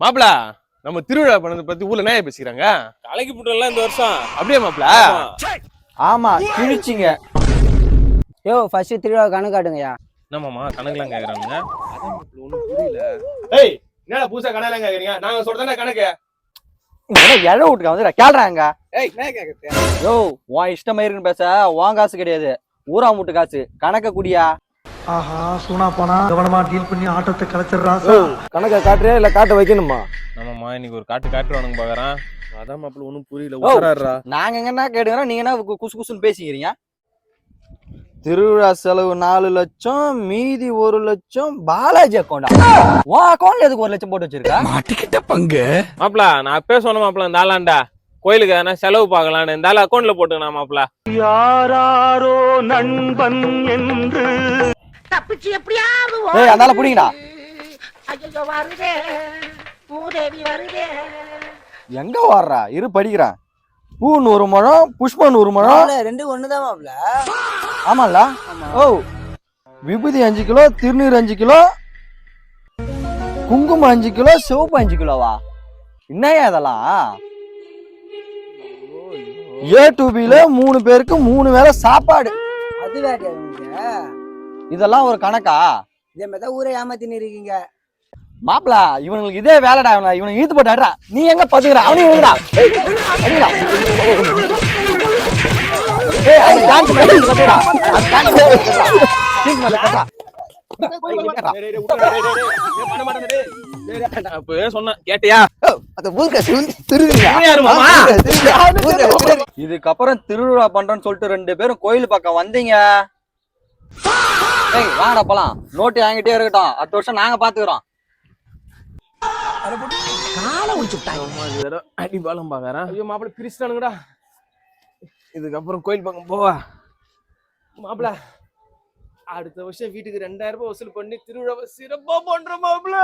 மாப்பிள நம்ம திருவிழா பண்ணதை பத்தி ஊர்ல என்ன பேசிக்கிறாங்க? கலைக்கு புட்டெல்லாம் இந்த வருஷம் அப்படியே மாப்பிள. ஆமா கிழிச்சிங்க. யோ ஃபர்ஸ்ட் திருவிழா கணக்கு காட்டுங்கய்யா. என்னமாமா கணக்குலாம் கேக்குறாங்க? ஒண்ணும் புரியல. ஏய் என்னடா புதுசா கணக்கெல்லாம் கேக்குறீங்க? நாங்க சொல்றதா கணக்கு. எழ விட்டுக்க வந்து கேள்றாங்க. ஏய் என்ன கேக்குறது? யோ உன் இஷ்டம் இருக்குன்னு பேச உன் காசு கிடையாது, ஊரா மூட்டு காசு. கணக்க குடியா. ஆஹா சூனா போனா கவனமா டீல் பண்ணி ஆட்டத்தை கலைச்சிடுறான். கணக்கை காட்டுறியா இல்ல காட்ட வைக்கணுமா? நம்மம்மா இன்னைக்கு ஒரு காட்டுவானுங்க பாக்குறான். அதான் மாப்பிள ஒண்ணும் புரியல. உஷாராடுறா. நாங்க எங்கன்னா கேட்டுக்கிறோம், நீங்க என்ன குசு குசுன்னு பேசிக்கிறீங்க? திருவிழா செலவு 4 லட்சம், மீதி 1 லட்சம் பாலாஜி அக்கௌண்டா? உன் அக்கௌண்ட்ல எதுக்கு 1 லட்சம் போட்டு வச்சிருக்கா? மாட்டிக்கிட்ட பங்கு. மாப்பிள நான் அப்பே சொன்ன மாப்பிள இந்த ஆளாண்டா கோயிலுக்கு எதனா செலவு பார்க்கலான்னு இந்த ஆள் அக்கௌண்ட்ல போட்டுக்கணும் மாப்பிள. யாராரோ நண்பன் என்று தப்பிச்சு எப்படியாவது ஏய் அதனால புடிங்கடா. ஐயோ வருதே மூதேவி வருதே. எங்க வர்றா? இரு படிக்கிறான். பூ 100 முழம், புஷ்பம் 100 முழம். ரெண்டு ஒண்ணுதான் மாப்ள. ஆமால. ஓ விபூதி 5 கிலோ, திருநீர் 5 கிலோ, குங்குமம் 5 கிலோ, சிவப்பு 5 கிலோவா? என்னையா இதெல்லாம்? ஏ டு பில 3 பேருக்கு 3 வேளை சாப்பாடு. அது வேறையா நீங்க? இதெல்லாம் ஒரு கணக்கா? இதே மாதிரி தான் ஊரை ஏமாத்தின்னு இருக்கீங்க. மாப்பிள இவனுங்களுக்கு இதே வேலைடா. இவனை இழுத்து போட்டாடுறா. நீ எங்க பாத்துக்கிற? அவனையும் விழுடா. சொன்ன கேட்டியா? இதுக்கப்புறம் திருவிழா பண்றேன்னு சொல்லிட்டு 2 பேரும் கோயில் பக்கம் வந்தீங்க. ஏய் வாங்கடா போலாம். நோட்டு வாங்கிட்டே இருக்கட்டும், அடுத்த வருஷம் நாங்க பாத்துக்கிறோம். அடி பாலம் பாக்குறேன். ஐயோ மாப்பிள பிரிச்சுட்டானுங்கடா. இதுக்கப்புறம் கோயில் பக்கம் போவா மாப்பிள. அடுத்த வருஷம் வீட்டுக்கு 2000 ரூபாய் வசூல் பண்ணி திருவிழாவை சிறப்பா பண்ற மாப்பிள.